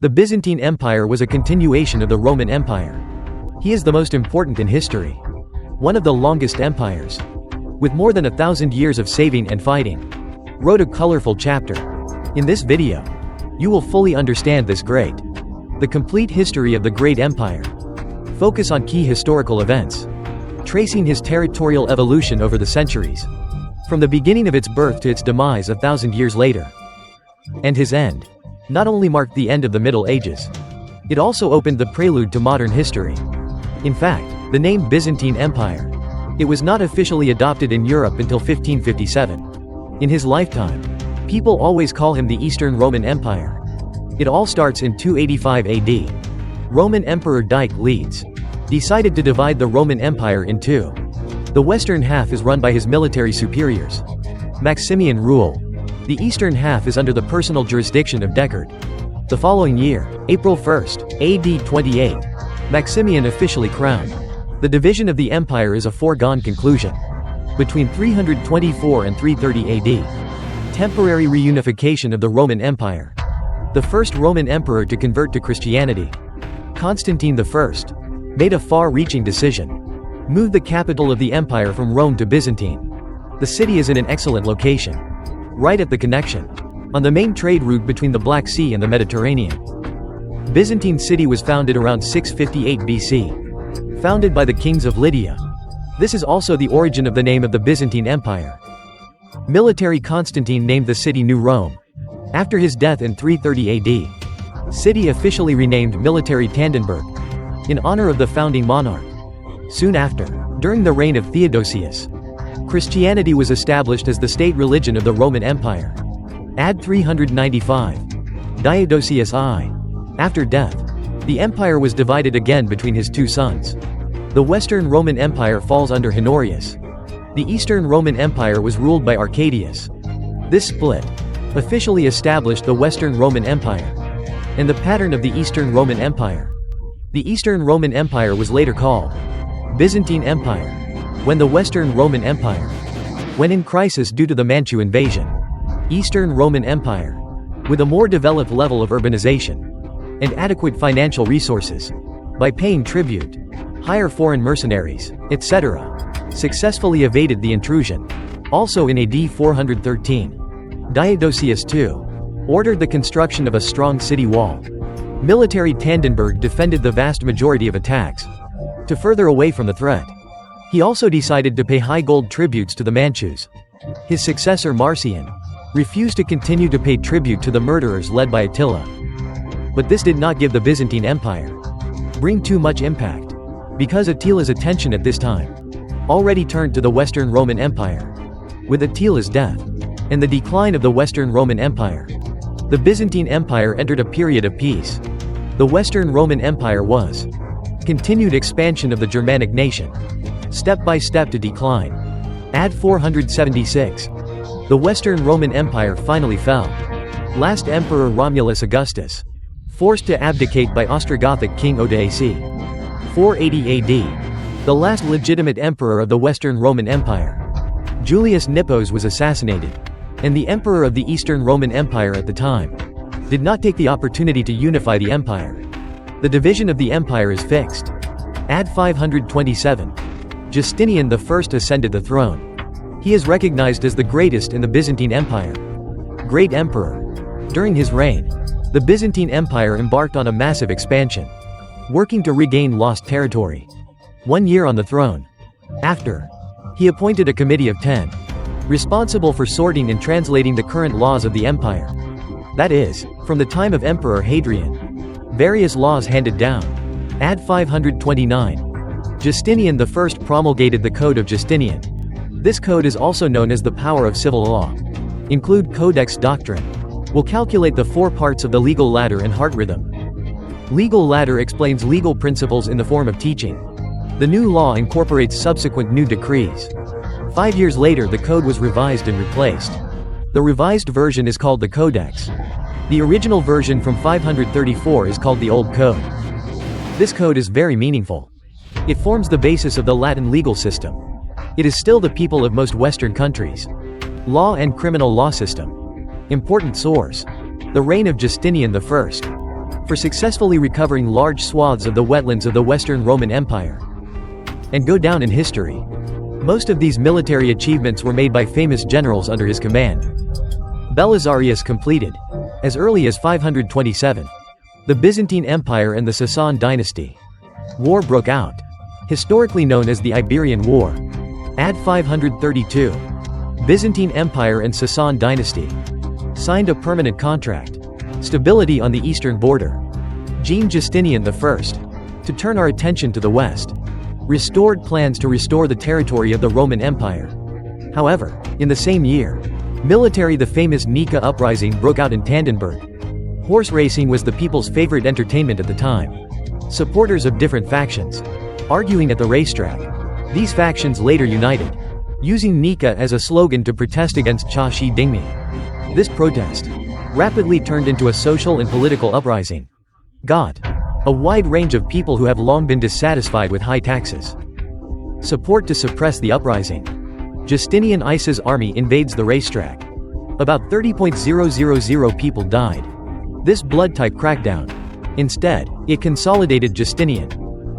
The Byzantine Empire was a continuation of the Roman Empire. He is the most important in history. One of the longest empires, with more than 1,000 years of saving and fighting, wrote a colorful chapter. In this video, you will fully understand this the complete history of the Great Empire. Focus on key historical events, tracing his territorial evolution over the centuries, from the beginning of its birth to its demise 1,000 years later. And his end not only marked the end of the Middle Ages, it also opened the prelude to modern history. In fact, the name Byzantine Empire, it was not officially adopted in Europe until 1557. In his lifetime, people always call him the Eastern Roman Empire. It all starts in 285 AD. Roman Emperor Diocletian decided to divide the Roman Empire in two. The western half is run by his military superiors, Maximian rule. The eastern half is under the personal jurisdiction of Decard. The following year, April 1st, AD 28, Maximian officially crowned. The division of the empire is a foregone conclusion. Between 324 and 330 AD, temporary reunification of the Roman Empire. The first Roman emperor to convert to Christianity, Constantine the Great, made a far-reaching decision. Moved the capital of the empire from Rome to Byzantine. The city is in an excellent location, right at the connection, on the main trade route between the Black Sea and the Mediterranean. Byzantine city was founded around 658 BC, founded by the kings of Lydia. This is also the origin of the name of the Byzantine Empire. Military Constantine named the city New Rome. After his death in 330 AD, city officially renamed Military Tannenberg, in honor of the founding monarch. Soon after, during the reign of Theodosius, Christianity was established as the state religion of the Roman Empire. AD 395. Diocletian I. After death, the empire was divided again between his two sons. The Western Roman Empire falls under Honorius. The Eastern Roman Empire was ruled by Arcadius. This split officially established the Western Roman Empire and the pattern of the Eastern Roman Empire. The Eastern Roman Empire was later called Byzantine Empire. When the Western Roman Empire went in crisis due to the Manchu invasion, Eastern Roman Empire, with a more developed level of urbanization and adequate financial resources, by paying tribute, hire foreign mercenaries, etc., successfully evaded the intrusion. Also in AD 413, Diocletian II ordered the construction of a strong city wall. Military Tannenberg defended the vast majority of attacks to further away from the threat. He also decided to pay high gold tributes to the Manchus. His successor Marcian refused to continue to pay tribute to the murderers led by Attila. But this did not give the Byzantine Empire bring too much impact, because Attila's attention at this time already turned to the Western Roman Empire. With Attila's death and the decline of the Western Roman Empire, the Byzantine Empire entered a period of peace. The Western Roman Empire was continued expansion of the Germanic nation, step by step to decline. AD 476. The Western Roman Empire finally fell. Last Emperor Romulus Augustus, forced to abdicate by Ostrogothic King Odoacer. 480 AD. The last legitimate emperor of the Western Roman Empire, Julius Nepos, was assassinated, and the emperor of the Eastern Roman Empire at the time did not take the opportunity to unify the empire. The division of the empire is fixed. AD 527. Justinian I ascended the throne. He is recognized as the greatest in the Byzantine Empire. Great Emperor. During his reign, the Byzantine Empire embarked on a massive expansion, working to regain lost territory. 1 year on the throne. After, he appointed a committee of 10, responsible for sorting and translating the current laws of the empire. That is, from the time of Emperor Hadrian, various laws handed down. AD 529. Justinian I promulgated the Code of Justinian. This code is also known as the power of civil law. Include Codex Doctrine. Will calculate the 4 parts of the legal ladder and heart rhythm. Legal ladder explains legal principles in the form of teaching. The new law incorporates subsequent new decrees. 5 years later the code was revised and replaced. The revised version is called the Codex. The original version from 534 is called the Old Code. This code is very meaningful. It forms the basis of the Latin legal system. It is still the people of most Western countries. Law and criminal law system. Important source. The reign of Justinian I. for successfully recovering large swaths of the wetlands of the Western Roman Empire, and go down in history. Most of these military achievements were made by famous generals under his command. Belisarius completed, as early as 527, the Byzantine Empire and the Sasan dynasty. War broke out, historically known as the Iberian War. AD 532. Byzantine Empire and Sasan dynasty signed a permanent contract. Stability on the eastern border. Justinian I, to turn our attention to the west, restored plans to restore the territory of the Roman Empire. However, in the same year, the famous Nika uprising broke out in Tannenberg. Horse racing was the people's favorite entertainment at the time. Supporters of different factions arguing at the racetrack. These factions later united, using Nika as a slogan to protest against Cha Shi Dingmi. This protest rapidly turned into a social and political uprising. A wide range of people who have long been dissatisfied with high taxes. Support to suppress the uprising. Justinian Isa's army invades the racetrack. About 30,000 people died. This blood-type crackdown. Instead, it consolidated Justinian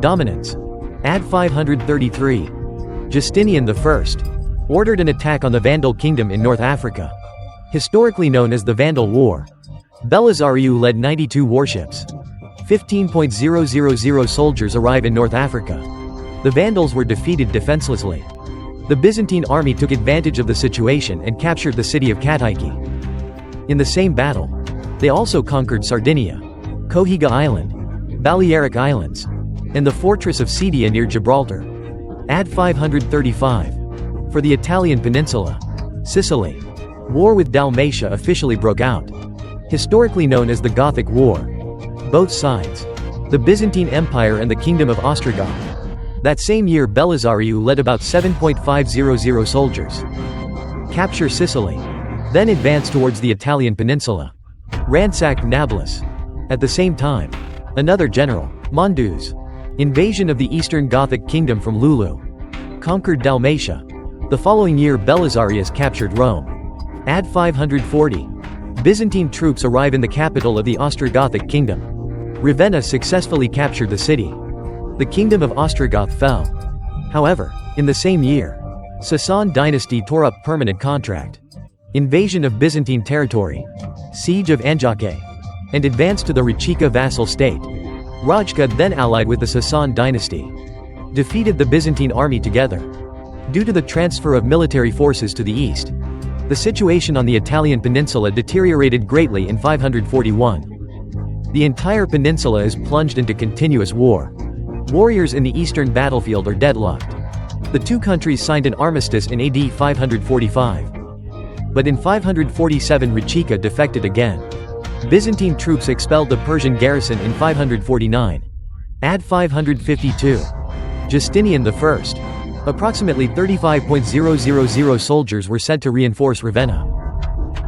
dominance. AD 533. Justinian I ordered an attack on the Vandal kingdom in North Africa, historically known as the Vandal War. Belisarius led 92 warships. 15,000 soldiers arrive in North Africa. The Vandals were defeated defenselessly. The Byzantine army took advantage of the situation and captured the city of Kataiki. In the same battle, they also conquered Sardinia, Cohiga Island, Balearic Islands, and the fortress of Sidia near Gibraltar. AD 535. For the Italian peninsula, Sicily, war with Dalmatia officially broke out, historically known as the Gothic War. Both sides, the Byzantine Empire and the Kingdom of Ostrogoth. That same year Belisarius led about 7,500 soldiers. Capture Sicily, then advance towards the Italian peninsula. Ransacked Nablus. At the same time, another general, Mondus, invasion of the Eastern Gothic kingdom from Lulu, conquered Dalmatia. The following year Belisarius captured Rome. AD 540. Byzantine troops arrive in the capital of the Ostrogothic kingdom. Ravenna successfully captured the city. The kingdom of Ostrogoth fell. However, in the same year, Sasan dynasty tore up permanent contract. Invasion of Byzantine territory. Siege of Anjake. And advanced to the Rachika vassal state. Rajka then allied with the Sasan dynasty. Defeated the Byzantine army together. Due to the transfer of military forces to the east, the situation on the Italian peninsula deteriorated greatly in 541. The entire peninsula is plunged into continuous war. Warriors in the eastern battlefield are deadlocked. The two countries signed an armistice in AD 545. But in 547 Rachika defected again. Byzantine troops expelled the Persian garrison in 549. AD 552. Justinian I. Approximately 35,000 soldiers were sent to reinforce Ravenna.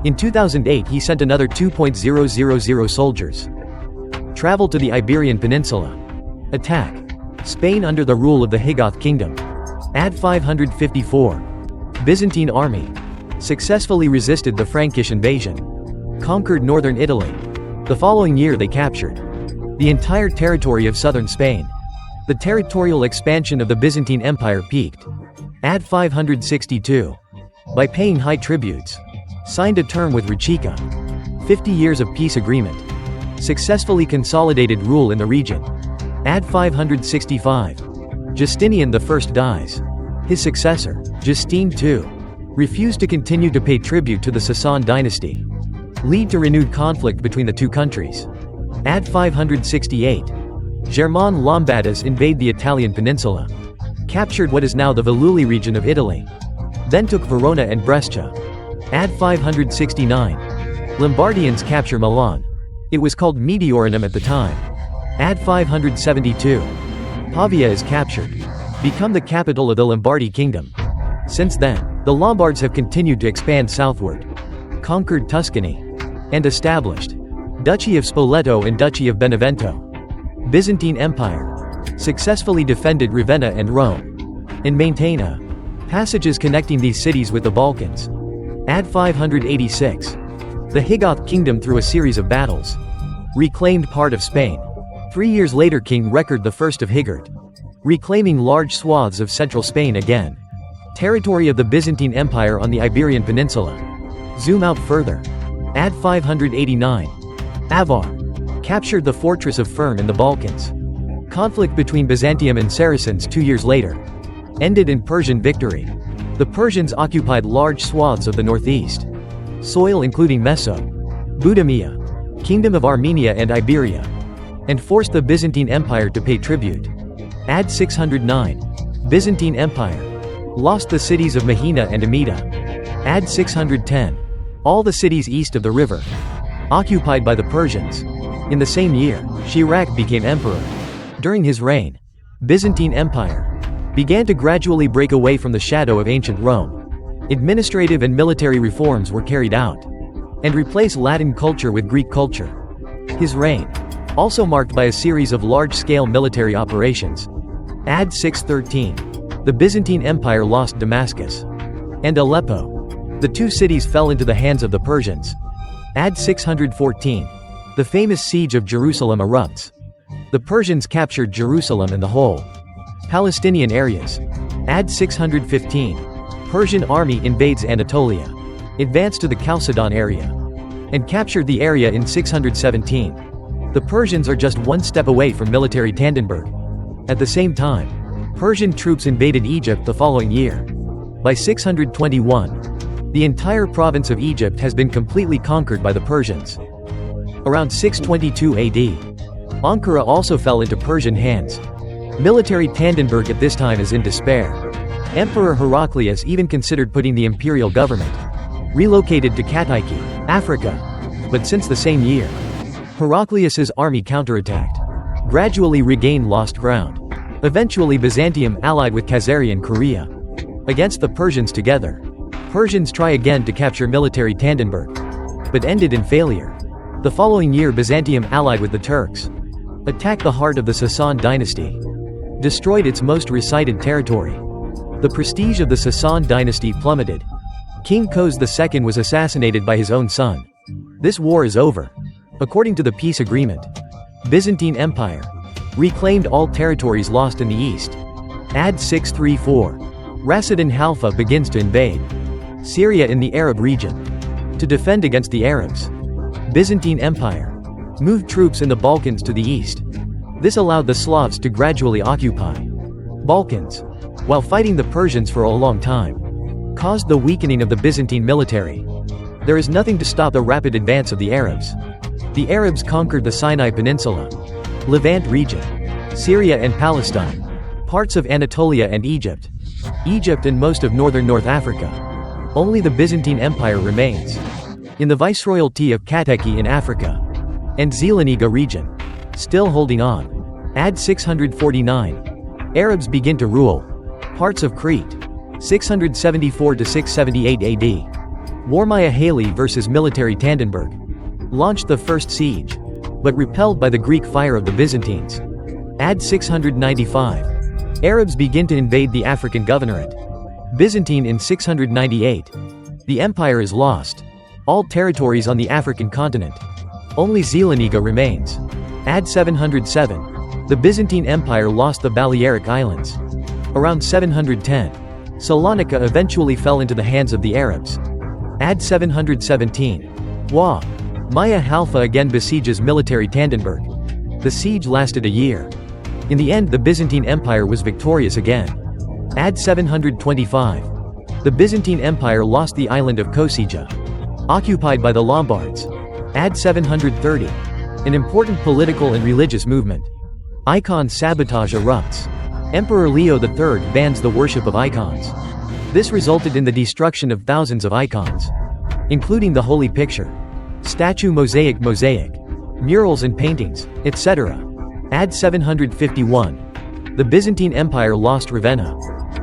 In 2008 he sent another 2,000 soldiers. Travel to the Iberian Peninsula. Attack Spain under the rule of the Higoth kingdom. AD 554. Byzantine army successfully resisted the Frankish invasion. Conquered northern Italy. The following year they captured the entire territory of southern Spain. The territorial expansion of the Byzantine Empire peaked. AD 562. By paying high tributes. Signed a term with Rachika. 50 years of peace agreement. Successfully consolidated rule in the region. AD 565. Justinian I dies. His successor, Justine II, refused to continue to pay tribute to the Sasan dynasty. Lead to renewed conflict between the two countries. AD 568. German Lombards invade the Italian peninsula. Captured what is now the Veluli region of Italy. Then took Verona and Brescia. AD 569. Lombardians capture Milan. It was called Mediorinum at the time. AD 572. Pavia is captured. Become the capital of the Lombardy kingdom. Since then, the Lombards have continued to expand southward. Conquered Tuscany. And established Duchy of Spoleto and Duchy of Benevento. Byzantine Empire. Successfully defended Ravenna and Rome. And maintain passages connecting these cities with the Balkans. AD 586. The Higoth kingdom through a series of battles. reclaimed part of Spain. 3 years later King Record I of Higard, reclaiming large swaths of central Spain again. Territory of the Byzantine Empire on the Iberian Peninsula. Zoom out further. Add 589. Avar captured the fortress of Firm in the Balkans. Conflict between Byzantium and Saracens 2 years later ended in Persian victory. The Persians occupied large swaths of the northeast. Soil including Meso, Budimia, Kingdom of Armenia and Iberia, and forced the Byzantine Empire to pay tribute. Add 609. Byzantine Empire lost the cities of Mahina and Amida. Add 610. All the cities east of the river occupied by the Persians. In the same year, Shirak became emperor. During his reign, Byzantine Empire began to gradually break away from the shadow of ancient Rome. Administrative and military reforms were carried out and replaced Latin culture with Greek culture. His reign, also marked by a series of large-scale military operations. Add 613. The Byzantine Empire lost Damascus and Aleppo. The two cities fell into the hands of the Persians. Add 614. The famous siege of Jerusalem erupts. The Persians captured Jerusalem and the whole Palestinian areas. Add 615. Persian army invades Anatolia, advanced to the Chalcedon area, and captured the area in 617. The Persians are just one step away from military Tannenberg. At the same time, Persian troops invaded Egypt the following year. By 621, the entire province of Egypt has been completely conquered by the Persians. Around 622 AD, Ankara also fell into Persian hands. Military Tannenberg at this time is in despair. Emperor Heraclius even considered putting the imperial government relocated to Kataiki, Africa. But since the same year, Heraclius's army counterattacked, gradually regained lost ground. Eventually Byzantium allied with Khazarian Korea against the Persians together. Persians try again to capture military Tannenberg, but ended in failure. The following year Byzantium allied with the Turks, attacked the heart of the Sasan dynasty, destroyed its most recited territory. The prestige of the Sasan dynasty plummeted. King Kos II was assassinated by his own son. This war is over. According to the peace agreement, Byzantine Empire reclaimed all territories lost in the east. Add 634. Rashidun Halfa begins to invade Syria in the Arab region to defend against the Arabs. Byzantine Empire moved troops in the Balkans to the east. This allowed the Slavs to gradually occupy Balkans, while fighting the Persians for a long time, caused the weakening of the Byzantine military. There is nothing to stop the rapid advance of the Arabs. The Arabs conquered the Sinai Peninsula, Levant region, Syria and Palestine, parts of Anatolia and Egypt, and most of northern North Africa. Only the Byzantine Empire remains in the Viceroyalty of Kateki in Africa and Zeleniga region, still holding on. Add 649. Arabs begin to rule parts of Crete, 674 to 678 AD. Warmaya Haley versus military Tannenberg launched the first siege, but repelled by the Greek fire of the Byzantines. Add 695. Arabs begin to invade the African Governorate, Byzantine in 698. The empire is lost. All territories on the African continent. Only Zeleniga remains. Add 707. The Byzantine Empire lost the Balearic Islands. Around 710, Salonika eventually fell into the hands of the Arabs. Add 717. Maya Halfa again besieges military Tannenberg. The siege lasted a year. In the end the Byzantine Empire was victorious again. Add 725. The Byzantine Empire lost the island of Kosija, occupied by the Lombards. Add 730. An important political and religious movement. Icon sabotage erupts. Emperor Leo III bans the worship of icons. This resulted in the destruction of thousands of icons, including the Holy Picture, statue mosaic, murals and paintings, etc. Add 751. The Byzantine Empire lost Ravenna,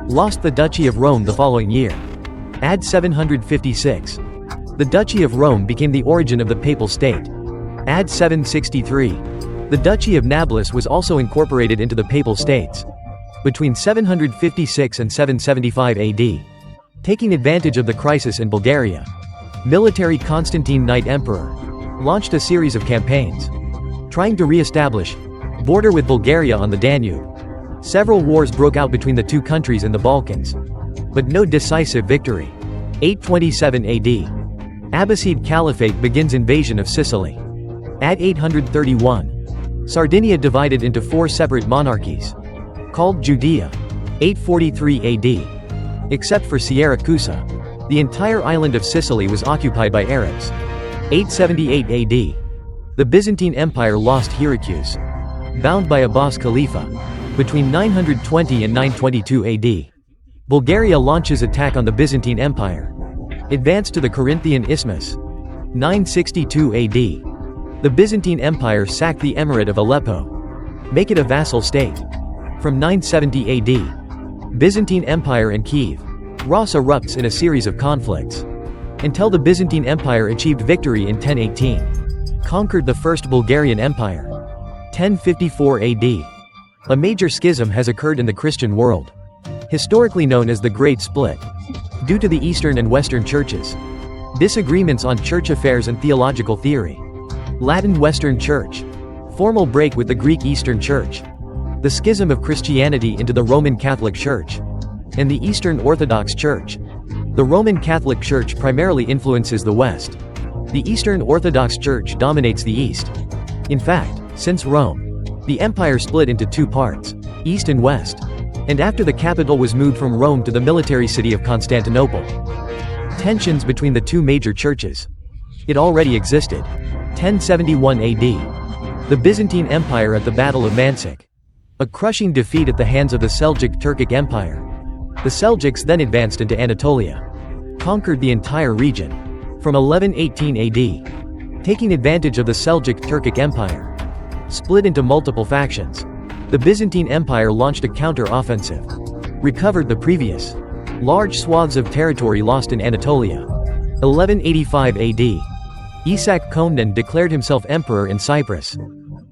lost the Duchy of Rome the following year. Add 756. The Duchy of Rome became the origin of the Papal State. Add 763. The Duchy of Nablus was also incorporated into the Papal States between 756 and 775 AD. Taking advantage of the crisis in Bulgaria, military Constantine Knight Emperor launched a series of campaigns trying to re-establish border with Bulgaria on the Danube. Several wars broke out between the two countries in the Balkans, but no decisive victory. 827 AD. Abbasid Caliphate begins invasion of Sicily. At 831, Sardinia divided into 4 separate monarchies, called Judea. 843 AD. Except for Sierracusa, the entire island of Sicily was occupied by Arabs. 878 AD. The Byzantine Empire lost Syracuse, bound by Abbas Khalifa, between 920 and 922 AD. Bulgaria launches attack on the Byzantine Empire. Advance to the Corinthian Isthmus. 962 AD. The Byzantine Empire sacked the Emirate of Aleppo, make it a vassal state. From 970 AD, Byzantine Empire and Kiev. Ras erupts in a series of conflicts, until the Byzantine Empire achieved victory in 1018. Conquered the First Bulgarian Empire. 1054 AD. A major schism has occurred in the Christian world, historically known as the Great Split, due to the Eastern and Western churches. Disagreements on church affairs and theological theory. Latin Western Church. Formal break with the Greek Eastern Church. The schism of Christianity into the Roman Catholic Church and the Eastern Orthodox Church. The Roman Catholic Church primarily influences the West. The Eastern Orthodox Church dominates the East. In fact, since Rome, the empire split into 2 parts, East and West, and after the capital was moved from Rome to the military city of Constantinople. Tensions between the 2 major churches. It already existed. 1071 AD. The Byzantine Empire at the Battle of Mansak. A crushing defeat at the hands of the Seljuk Turkic Empire. The Seljuks then advanced into Anatolia, conquered the entire region. From 1118 AD, taking advantage of the Seljuk Turkic Empire, split into multiple factions. The Byzantine Empire launched a counter-offensive, recovered the previous large swaths of territory lost in Anatolia. 1185 AD, Isaac Comnene declared himself emperor in Cyprus,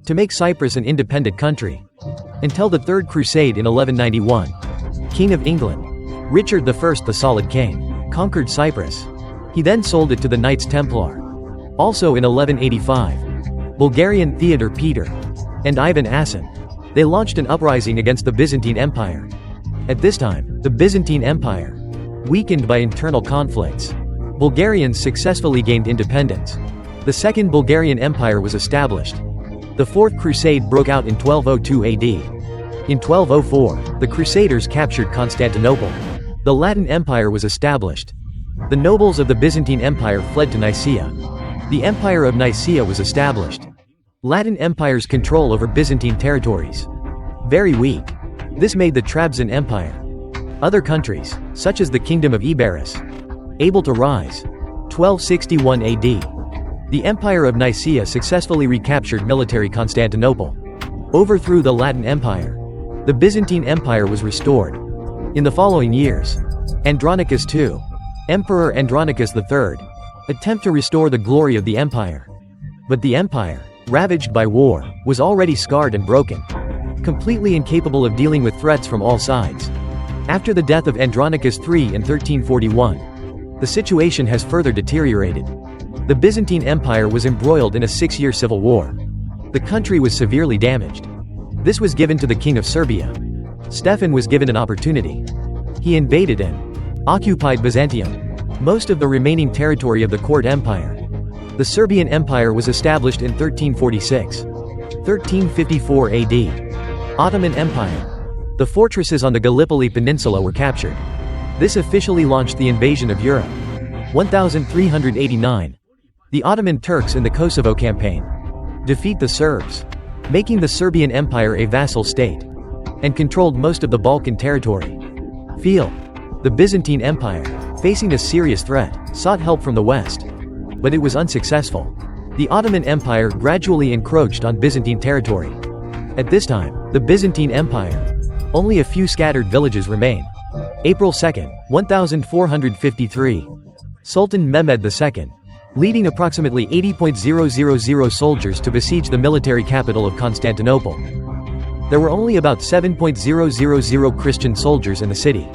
to make Cyprus an independent country. Until the Third Crusade in 1191, King of England, Richard I the Solid King, conquered Cyprus. He then sold it to the Knights Templar. Also in 1185, Bulgarian Theodor Peter and Ivan Asen, they launched an uprising against the Byzantine Empire. At this time, the Byzantine Empire, weakened by internal conflicts, Bulgarians successfully gained independence. The Second Bulgarian Empire was established. The Fourth Crusade broke out in 1202 AD. In 1204, the Crusaders captured Constantinople. The Latin Empire was established. The nobles of the Byzantine Empire fled to Nicaea. The Empire of Nicaea was established. Latin Empire's control over Byzantine territories very weak. This made the Trabzon Empire. Other countries, such as the Kingdom of Iberis, able to rise. 1261 AD. The Empire of Nicaea successfully recaptured military Constantinople, overthrew the Latin Empire. The Byzantine Empire was restored. In the following years, Andronicus II, Emperor Andronicus III, attempt to restore the glory of the empire. But the empire, ravaged by war, was already scarred and broken, completely incapable of dealing with threats from all sides. After the death of Andronicus III in 1341, the situation has further deteriorated. The Byzantine Empire was embroiled in a 6-year civil war. The country was severely damaged. This was given to the King of Serbia. Stefan was given an opportunity. He invaded and occupied Byzantium, most of the remaining territory of the Court Empire. The Serbian Empire was established in 1346. 1354 AD. Ottoman Empire. The fortresses on the Gallipoli Peninsula were captured. This officially launched the invasion of Europe. 1389. The Ottoman Turks in the Kosovo campaign defeat the Serbs, making the Serbian Empire a vassal state, and controlled most of the Balkan territory. Feel. The Byzantine Empire, facing a serious threat, sought help from the West, but it was unsuccessful. The Ottoman Empire gradually encroached on Byzantine territory. At this time, the Byzantine Empire, only a few scattered villages remain. April 2, 1453. Sultan Mehmed II, leading approximately 80,000 soldiers to besiege the military capital of Constantinople. There were only about 7,000 Christian soldiers in the city.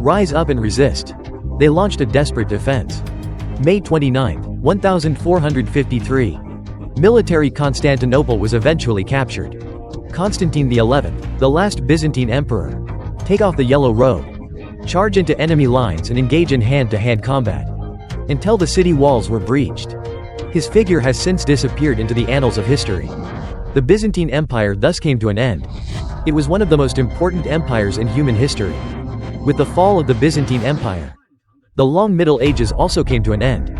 Rise up and resist. They launched a desperate defense. May 29, 1453. Military Constantinople was eventually captured. Constantine the 11th, the last Byzantine emperor. Take off the yellow robe. Charge into enemy lines and engage in hand-to-hand combat. Until the city walls were breached. His figure has since disappeared into the annals of history. The Byzantine Empire thus came to an end. It was one of the most important empires in human history. With the fall of the Byzantine Empire, the long Middle Ages also came to an end.